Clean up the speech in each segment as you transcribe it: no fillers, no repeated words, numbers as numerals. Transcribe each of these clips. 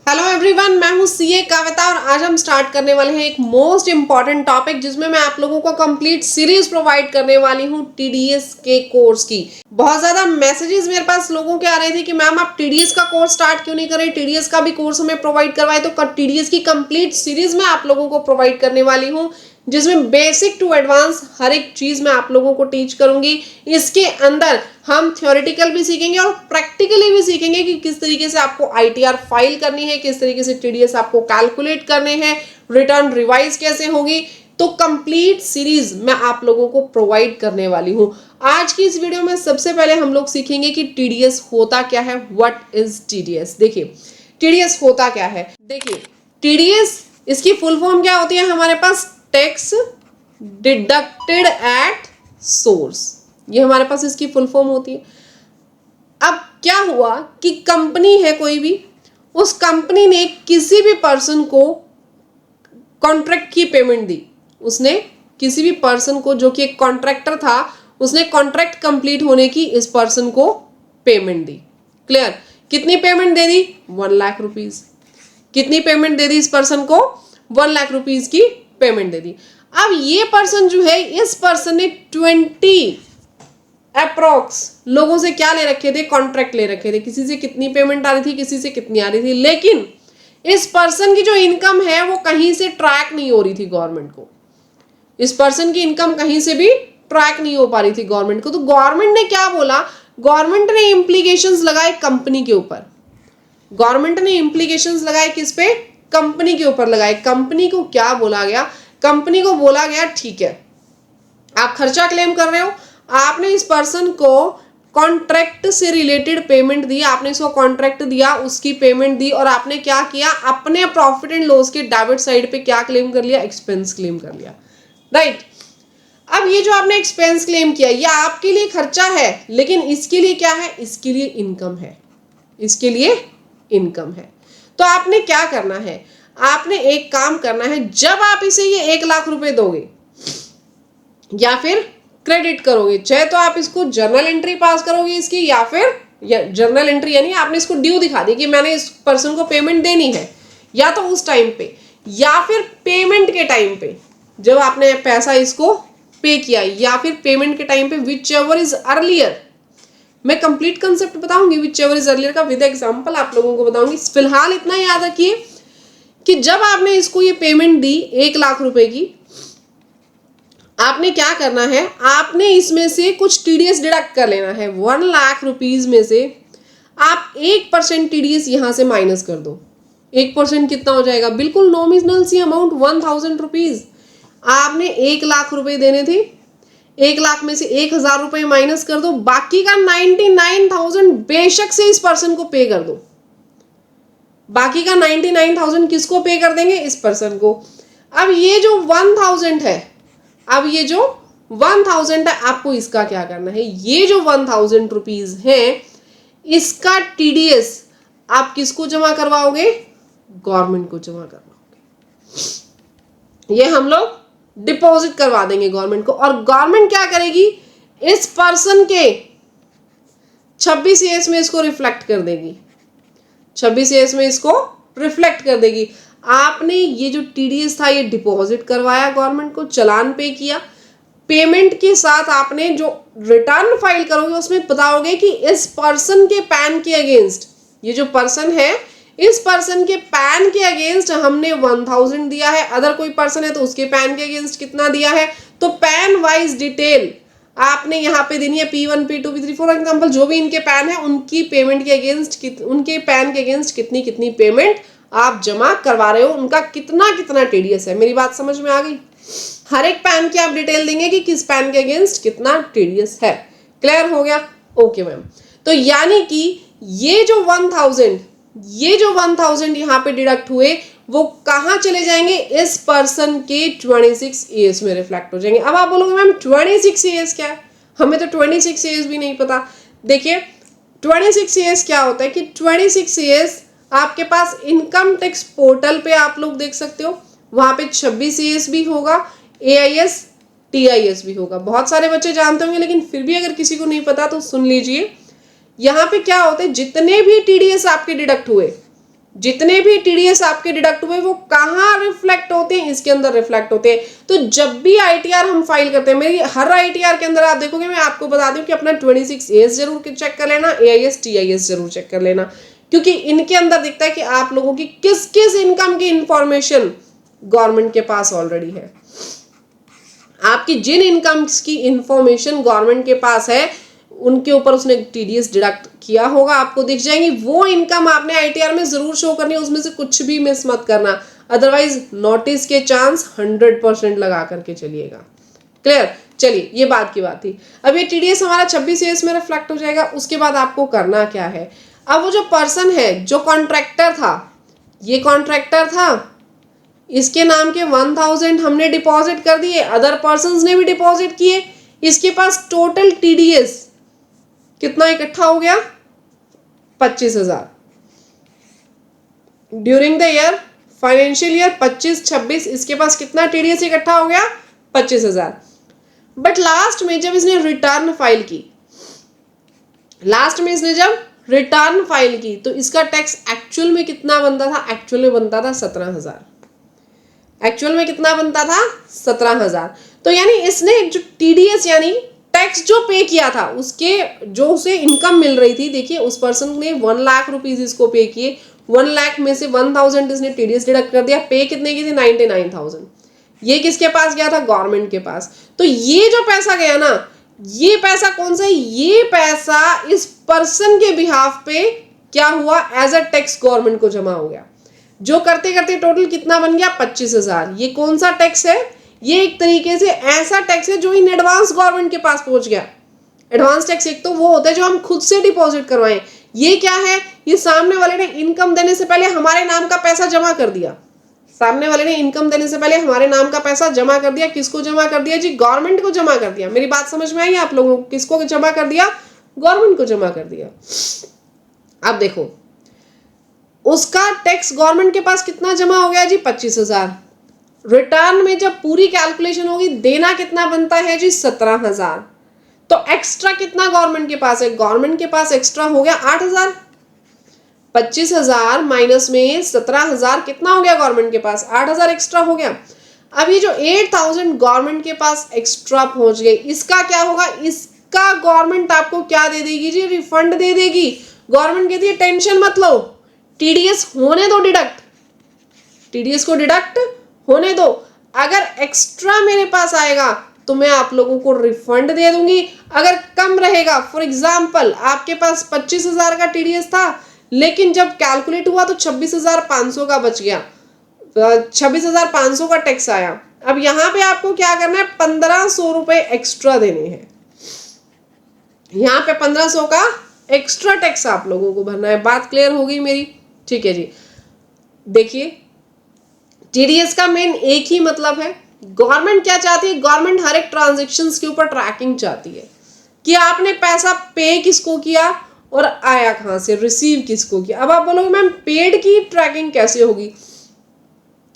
Hello everyone, मैं हूं CA कविता और आज हम स्टार्ट करने वाले हैं एक मोस्ट इंपॉर्टेंट टॉपिक जिसमें मैं आप लोगों को कंप्लीट सीरीज प्रोवाइड करने वाली हूं टीडीएस के कोर्स की। बहुत ज्यादा मैसेजेस मेरे पास लोगों के आ रहे थे कि मैम आप टीडीएस का कोर्स स्टार्ट क्यों नहीं करें, टीडीएस का भी कोर्स हमें प्रोवाइड करवाए। तो टीडीएस की कंप्लीट सीरीज मैं आप लोगों को प्रोवाइड करने वाली हूँ जिसमें बेसिक टू एडवांस हर एक चीज मैं आप लोगों को टीच करूंगी। इसके अंदर हम थ्योरेटिकल भी सीखेंगे और प्रैक्टिकली भी सीखेंगे कि किस तरीके से आपको आईटीआर फाइल करनी है, किस तरीके से टीडीएस आपको कैलकुलेट करने हैं, रिटर्न रिवाइज कैसे होगी। तो कंप्लीट सीरीज मैं आप लोगों को प्रोवाइड करने वाली हूं। आज की इस वीडियो में सबसे पहले हम लोग सीखेंगे कि टीडीएस होता क्या है, व्हाट इज टीडीएस। देखिए टीडीएस होता क्या है। देखिए टीडीएस इसकी फुल फॉर्म क्या होती है, हमारे पास टैक्स डिडक्टेड एट सोर्स, ये हमारे पास इसकी फुल फॉर्म होती है। अब क्या हुआ कि कंपनी है कोई भी, उस कंपनी ने किसी भी पर्सन को कॉन्ट्रैक्ट की पेमेंट दी। उसने किसी भी पर्सन को, जो कि एक कॉन्ट्रैक्टर था, उसने कॉन्ट्रैक्ट कंप्लीट होने की इस पर्सन को पेमेंट दी। क्लियर? कितनी पेमेंट दे दी? 1 लाख रुपीज। कितनी पेमेंट दे दी इस पर्सन को? 1 लाख रुपीज की पेमेंट दे दी। अब ये पर्सन जो है, इस पर्सन ने 20 अप्रोक्स लोगों से क्या ले रखे थे? कॉन्ट्रैक्ट ले रखे थे। किसी से कितनी पेमेंट आ रही थी, किसी से कितनी आ रही थी, लेकिन इस पर्सन की जो इनकम है वो कहीं से ट्रैक नहीं हो रही थी गवर्नमेंट को। इस पर्सन की इनकम कहीं से भी ट्रैक नहीं हो पा रही थी गवर्नमेंट को। तो गवर्नमेंट ने क्या बोला? गवर्नमेंट ने इम्प्लीकेशंस लगाए कंपनी के ऊपर। गवर्नमेंट ने इम्प्लीकेशंस लगाए किस पे? कंपनी के ऊपर लगाए। कंपनी को क्या बोला गया? कंपनी को बोला गया ठीक है, आप खर्चा क्लेम कर रहे हो, आपने इस पर्सन को कॉन्ट्रैक्ट से रिलेटेड पेमेंट दी, आपने इसको कॉन्ट्रैक्ट दिया, उसकी पेमेंट दी, और आपने क्या किया? अपने प्रॉफिट एंड लॉस के डेबिट साइड पे क्या क्लेम कर लिया? एक्सपेंस क्लेम कर लिया। राइट? अब ये जो आपने एक्सपेंस क्लेम किया, ये आपके लिए खर्चा है, लेकिन इसके लिए क्या है? इसके लिए इनकम है। इसके लिए इनकम है। तो आपने क्या करना है? आपने एक काम करना है, जब आप इसे ये 1 लाख रुपए दोगे या फिर क्रेडिट करोगे, चाहे तो आप इसको जर्नल एंट्री पास करोगे इसकी, या फिर जर्नल एंट्री यानी आपने इसको ड्यू दिखा दी कि मैंने इस पर्सन को पेमेंट देनी है, या तो उस टाइम पे या फिर पेमेंट के टाइम पे जब आपने पैसा इसको पे किया, या फिर पेमेंट के टाइम पे, विच एवर इज अर्लियर। मैं कंप्लीट कंसेप्ट बताऊंगी विच एवर इज अर्लियर का, विद एग्जांपल आप लोगों को बताऊंगी। फिलहाल इतना याद रखिए कि जब आपने इसको ये पेमेंट दी 1 लाख रुपए की, आपने क्या करना है? आपने इसमें से कुछ टीडीएस डिडक्ट कर लेना है। 1 लाख रुपीज में से आप 1% टीडीएस यहां से माइनस कर दो। 1% कितना हो जाएगा? बिल्कुल नॉमिनल सी अमाउंट, 1000 रुपीज। आपने 1 लाख रुपए देने थे, 1 लाख में से 1000 रुपए माइनस कर दो, बाकी का 99,000 बेशक से इस पर्सन को पे कर दो। बाकी का 99,000 किसको पे कर देंगे? इस पर्सन को। अब ये जो 1000 है, अब ये जो 1000 है, आपको इसका क्या करना है? ये जो 1000 रुपीज है, इसका टीडीएस आप किसको जमा करवाओगे? गवर्नमेंट को जमा करवाओगे। ये हम लोग डिपॉजिट करवा देंगे गवर्नमेंट को, और गवर्नमेंट क्या करेगी? इस पर्सन के 26 एएस में इसको रिफ्लेक्ट कर देगी। 26 एएस में इसको रिफ्लेक्ट कर देगी। आपने ये जो टीडीएस था ये डिपॉजिट करवाया गवर्नमेंट को, चालान पे किया, पेमेंट के साथ आपने जो रिटर्न फाइल करोगे उसमें बताओगे कि इस पर्सन के पैन के अगेंस्ट, ये जो पर्सन है, इस पर्सन के पैन के अगेंस्ट हमने 1000 दिया है। अदर कोई पर्सन है तो उसके पैन के अगेंस्ट कितना दिया है? तो पैन वाइज डिटेल आपने यहाँ पे देनी है। P1 P2 P3 for example, जो भी इनके पैन है उनकी पेमेंट के अगेंस्ट, उनके पैन के अगेंस्ट कितनी कितनी पेमेंट आप जमा करवा रहे हो, उनका कितना कितना टीडीएस है। मेरी बात समझ में आ गई? हर एक पैन की आप डिटेल देंगे कि किस पैन के अगेंस्ट कितना टीडीएस है। क्लियर हो गया? Okay ma'am. तो यानी कि ये जो 1000 यहाँ पे डिडक्ट हुए, वो कहाँ चले जाएंगे? इस पर्सन के 26 एएस में रिफ्लेक्ट हो जाएंगे। अब आप बोलोगे मैम 26 एएस क्या है? हमें तो 26 एएस भी नहीं पता। देखिए 26 एएस क्या होता है कि 26 एएस आपके पास इनकम टैक्स पोर्टल पे आप लोग देख सकते हो, वहां पे 26 एएस भी होगा, एआईएस टीआईएस भी होगा। बहुत सारे बच्चे जानते होंगे, लेकिन फिर भी अगर किसी को नहीं पता तो सुन लीजिए। यहाँ पे क्या होता है, जितने भी टीडीएस आपके डिडक्ट हुए, जितने भी टीडीएस आपके डिडक्ट हुए वो कहाँ रिफ्लेक्ट होते हैं, इसके अंदर रिफ्लेक्ट होते हैं। तो जब भी आईटीआर हम फाइल करते हैं, मेरी हर आईटीआर के अंदर आप देखोगे, मैं आपको बता दूं कि अपना 26A जरूर चेक कर लेना, AIS TIS जरूर चेक कर लेना, क्योंकि इनके अंदर दिखता है कि आप लोगों की किस किस इनकम की इंफॉर्मेशन गवर्नमेंट के पास ऑलरेडी है। आपकी जिन इनकम्स की इंफॉर्मेशन गवर्नमेंट के पास है उनके ऊपर उसने टीडीएस डिडक्ट किया होगा, आपको दिख जाएंगी। वो इनकम आपने आईटीआर में जरूर शो करनी है, उसमें से कुछ भी मिस मत करना, अदरवाइज नोटिस के चांस 100% लगा करके चलिएगा। क्लियर? चलिए, ये बात की बात थी। अब ये टीडीएस हमारा 26AS में रिफ्लेक्ट हो जाएगा। उसके बाद आपको करना क्या है, अब वो जो पर्सन है, जो कॉन्ट्रैक्टर था, ये कॉन्ट्रैक्टर था, इसके नाम के 1000 हमने डिपॉजिट कर दिए, अदर पर्संस ने भी डिपॉजिट किए, इसके पास टोटल टीडीएस कितना इकट्ठा हो गया, 25,000 during the year, financial year 25-26, इसके पास कितना टीडीएस इकट्ठा हो गया, 25,000। बट लास्ट में जब इसने रिटर्न फाइल की, तो इसका टैक्स एक्चुअल में कितना बनता था, एक्चुअल में बनता था 17,000। एक्चुअल में कितना बनता था, 17,000। तो यानी इसने जो टीडीएस यानी टैक्स जो पे किया था, उसके जो उसे इनकम मिल रही थी, देखिए उस पर्सन ने 1 लाख रुपीज इसको पे किए, 1 लाख में से 1000 इसने टीडीएस डिडक्ट कर दिया, पे कितने की थी, 99,000। ये किसके पास गया था, गवर्नमेंट के पास। तो ये जो पैसा गया ना, ये पैसा कौन सा है, ये पैसा इस पर्सन के बिहाफ पे क्या हुआ, एज अ टैक्स गवर्नमेंट को जमा हो गया, जो करते करते टोटल कितना बन गया, 25,000। ये कौन सा टैक्स है, ये एक तरीके से ऐसा टैक्स है जो इन एडवांस गवर्नमेंट के पास पहुंच गया। एडवांस टैक्स एक तो वो होता है जो हम खुद से डिपॉजिट करवाएं, ये क्या है, ये सामने वाले ने इनकम देने से पहले हमारे नाम का पैसा जमा कर दिया, सामने वाले ने इनकम देने से पहले हमारे नाम का पैसा जमा कर दिया। किसको जमा कर दिया जी, गवर्नमेंट को जमा कर दिया। मेरी बात समझ में आई आप लोगों को, किसको जमा कर दिया, गवर्नमेंट को जमा कर दिया। अब देखो उसका टैक्स गवर्नमेंट के पास कितना जमा हो गया जी, 25,000। रिटर्न में जब पूरी कैलकुलेशन होगी, देना कितना बनता है जी, 17,000। तो एक्स्ट्रा कितना गवर्नमेंट के पास है, गवर्नमेंट के पास एक्स्ट्रा हो गया 8,000। 25,000 माइनस में 17,000 कितना हो गया गवर्नमेंट के पास, 8,000 एक्स्ट्रा हो गया। अब ये जो 8,000 गवर्नमेंट के पास एक्स्ट्रा पहुंच गए, इसका क्या होगा, इसका गवर्नमेंट आपको क्या दे देगी जी, रिफंड दे देगी। गवर्नमेंट कहती है टेंशन मत लो, टीडीएस होने दो डिडक्ट, टीडीएस को डिडक्ट होने दो, अगर एक्स्ट्रा मेरे पास आएगा तो मैं आप लोगों को रिफंड दे दूंगी। अगर कम रहेगा, फॉर एग्जांपल आपके पास 25,000 का टीडीएस था, लेकिन जब कैलकुलेट हुआ तो 26,500 का बच गया, 26,500 का टैक्स आया। अब यहां पे आपको क्या करना है, 1,500 रुपए एक्स्ट्रा देने हैं, यहां पे 1,500 का एक्स्ट्रा टैक्स आप लोगों को भरना है। बात क्लियर हो गई मेरी, ठीक है जी। देखिए टीडीएस का मेन एक ही मतलब है, गवर्नमेंट क्या चाहती है, गवर्नमेंट हर एक ट्रांजैक्शंस के ऊपर ट्रैकिंग चाहती है कि आपने पैसा पे किसको किया और आया कहां से, रिसीव किसको किया। अब आप बोलोगे मैम पेड की ट्रैकिंग कैसे होगी,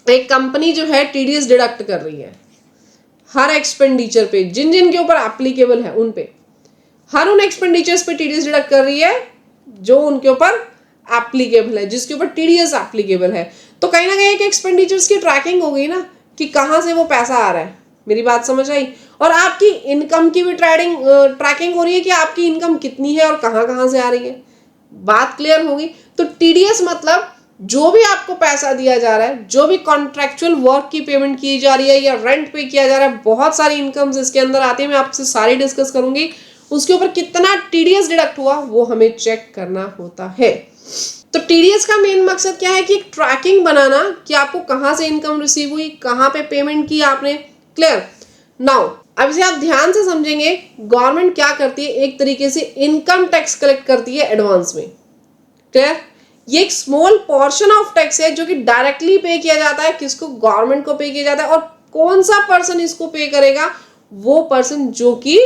एक कंपनी जो है टीडीएस डिडक्ट कर रही है हर एक्सपेंडिचर पे, जिन जिन के ऊपर एप्लीकेबल है उन पे, हर उन एक्सपेंडिचर्स पे टीडीएस डिडक्ट कर रही है जो उनके ऊपर एप्लीकेबल है, जिसके ऊपर टीडीएस एप्लीकेबल है। तो कहीं ना कहीं एक एक्सपेंडिचर्स की ट्रैकिंग हो गई ना कि कहाँ से वो पैसा आ रहा है। मेरी बात समझ आई? और आपकी इनकम की भी ट्रैकिंग हो रही है कि आपकी इनकम कितनी है और कहाँ कहाँ से आ रही है। बात क्लियर होगी? तो टीडीएस मतलब जो भी आपको पैसा दिया जा रहा है, जो भी कॉन्ट्रेक्चुअल वर्क की पेमेंट की जा रही है या रेंट पे किया जा रहा है, बहुत सारी इनकम्स इसके अंदर आती है, मैं आपसे सारी डिस्कस करूंगी। उसके ऊपर कितना टीडीएस डिडक्ट हुआ वो हमें चेक करना होता है। तो टीडीएस का मेन मकसद क्या है कि एक ट्रैकिंग बनाना कि आपको कहां से इनकम रिसीव हुई, कहां पे पेमेंट की आपने। क्लियर? नाउ अब इसे आप ध्यान से समझेंगे, गवर्नमेंट क्या करती है, एक तरीके से इनकम टैक्स कलेक्ट करती है एडवांस में। क्लियर? ये एक स्मॉल पोर्शन ऑफ टैक्स है जो कि डायरेक्टली पे किया जाता है, किसको, गवर्नमेंट को पे किया जाता है। और कौन सा पर्सन इसको पे करेगा, वो पर्सन जो कि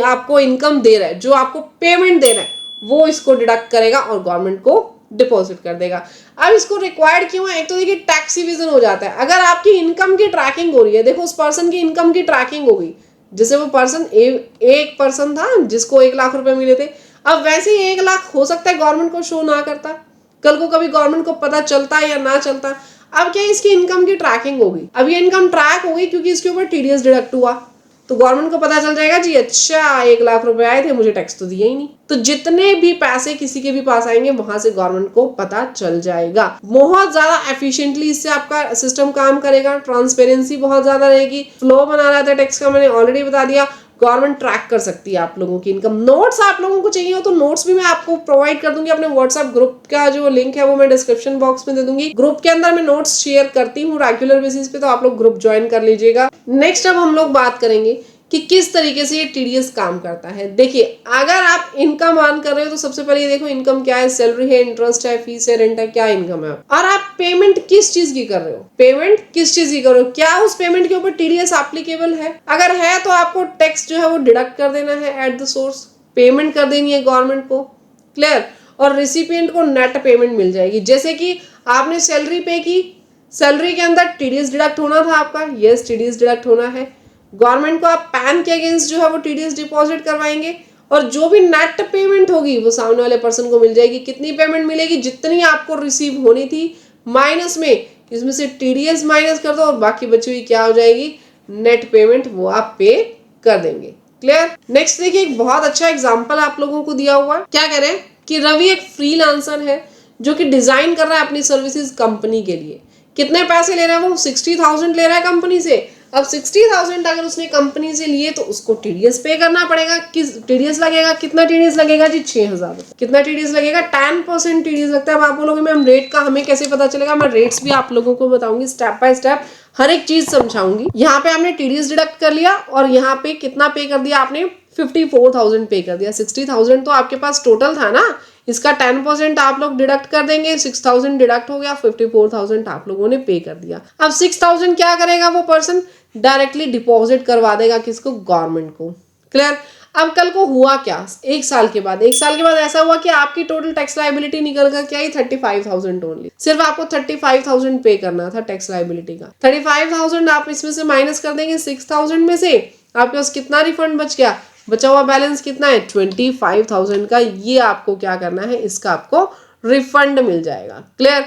आपको इनकम दे रहा है, जो आपको पेमेंट दे रहा है, वो इसको डिडक्ट करेगा और गवर्नमेंट को डिपॉजिट कर देगा। अब इसको रिक्वायर्ड क्यों है, एक तो देखिए टैक्स इवेजन हो जाता है। अगर आपकी इनकम की ट्रैकिंग हो रही है, देखो उस पर्सन की इनकम की ट्रैकिंग हो गई, जैसे वो पर्सन एक पर्सन था जिसको 1 लाख रुपए मिले थे, अब वैसे ही 1 लाख हो सकता है गवर्नमेंट को शो ना करता, कल को कभी गवर्नमेंट को पता चलता या ना चलता। अब क्या इसकी इनकम की ट्रैकिंग होगी, अब ये इनकम ट्रैक होगी क्योंकि इसके ऊपर टीडीएस डिडक्ट हुआ, तो गवर्नमेंट को पता चल जाएगा जी अच्छा 1 लाख रुपए आए थे, मुझे टैक्स तो दिया ही नहीं। तो जितने भी पैसे किसी के भी पास आएंगे वहां से गवर्नमेंट को पता चल जाएगा। बहुत ज्यादा एफिशिएंटली इससे आपका सिस्टम काम करेगा, ट्रांसपेरेंसी बहुत ज्यादा रहेगी। फ्लो बना रहा था टैक्स का, मैंने ऑलरेडी बता दिया। गवर्नमेंट ट्रैक कर सकती है आप लोगों की इनकम। नोट्स आप लोगों को चाहिए हो तो नोट्स भी मैं आपको प्रोवाइड कर दूंगी। अपने व्हाट्सएप ग्रुप का जो लिंक है वो मैं डिस्क्रिप्शन बॉक्स में दे दूंगी। ग्रुप के अंदर मैं नोट्स शेयर करती हूँ रेगुलर बेसिस पे, तो आप लोग ग्रुप ज्वाइन कर लीजिएगा। नेक्स्ट अब हम लोग बात करेंगे कि किस तरीके से ये टीडीएस काम करता है। देखिए, अगर आप इनकम अर्न कर रहे हो तो सबसे पहले ये देखो इनकम क्या है, सैलरी है, इंटरेस्ट है, फीस है, रेंट है, क्या इनकम है, और आप पेमेंट किस चीज की कर रहे हो, पेमेंट किस चीज की कर रहे हो, क्या उस पेमेंट के ऊपर टीडीएस एप्लीकेबल है। अगर है तो आपको टैक्स जो है वो डिडक्ट कर देना है एट द सोर्स, पेमेंट कर देनी है गवर्नमेंट को, क्लियर। और रिसिपिएंट को नेट पेमेंट मिल जाएगी। जैसे कि आपने सैलरी पे की, सैलरी के अंदर टीडीएस डिडक्ट होना था आपका, यस टीडीएस डिडक्ट होना है। गवर्नमेंट को आप पैन के अगेंस्ट जो है वो टीडीएस डिपॉजिट करवाएंगे, और जो भी नेट पेमेंट होगी वो सामने वाले पर्सन को मिल जाएगी। कितनी पेमेंट मिलेगी, जितनी आपको रिसीव होनी थी माइनस में, इसमें से टीडीएस माइनस कर दो और बाकी बची हुई क्या हो जाएगी, नेट पेमेंट, वो आप पे कर देंगे, क्लियर। नेक्स्ट देखिए, एक बहुत अच्छा एग्जांपल आप लोगों को दिया हुआ है। क्या कह रहे हैं कि रवि एक फ्रीलांसर है जो कि डिजाइन कर रहा है अपनी सर्विसेज कंपनी के लिए। कितने पैसे ले रहा है वो, 60,000 ले रहा है कंपनी से। अब 60,000 अगर उसने कंपनी से लिए तो उसको टीडीएस पे करना पड़ेगा। किस टीडीएस लगेगा, कितना टीडीएस लगेगा जी, 6,000 रुपए। कितना टीडीएस लगेगा, 10% टीडीएस लगता है। अब आप बोलोगे मैम रेट का हमें कैसे पता चलेगा, मैं रेट्स भी आप लोगों को बताऊंगी, स्टेप बाय स्टेप हर एक चीज समझाऊंगी। यहाँ पे आपने टीडीएस डिडक्ट कर लिया और यहाँ पे कितना पे कर दिया आपने, 54,000 पे कर दिया। 60,000 तो आपके पास टोटल था ना, इसका 10% आप लोग डिडक्ट कर देंगे, 6,000 डिडक्ट हो गया, 54,000 आप लोगों ने पे कर दिया। अब 6,000 क्या करेगा वो पर्सन, डायरेक्टली डिपॉजिट करवा देगा किसको, गवर्नमेंट को, क्लियर। अब कल को हुआ क्या, एक साल के बाद ऐसा हुआ कि आपकी टोटल टैक्स लायबिलिटी निकल कर क्या आई, 35,000 ओनली। सिर्फ आपको 35,000 पे करना था टैक्स लायबिलिटी का। 35,000 आप इसमें से माइनस कर देंगे 6,000 में से, आपके पास कितना रिफंड बच गया, बचा हुआ बैलेंस कितना है, 25,000 का। ये आपको क्या करना है, इसका आपको रिफंड मिल जाएगा, क्लियर।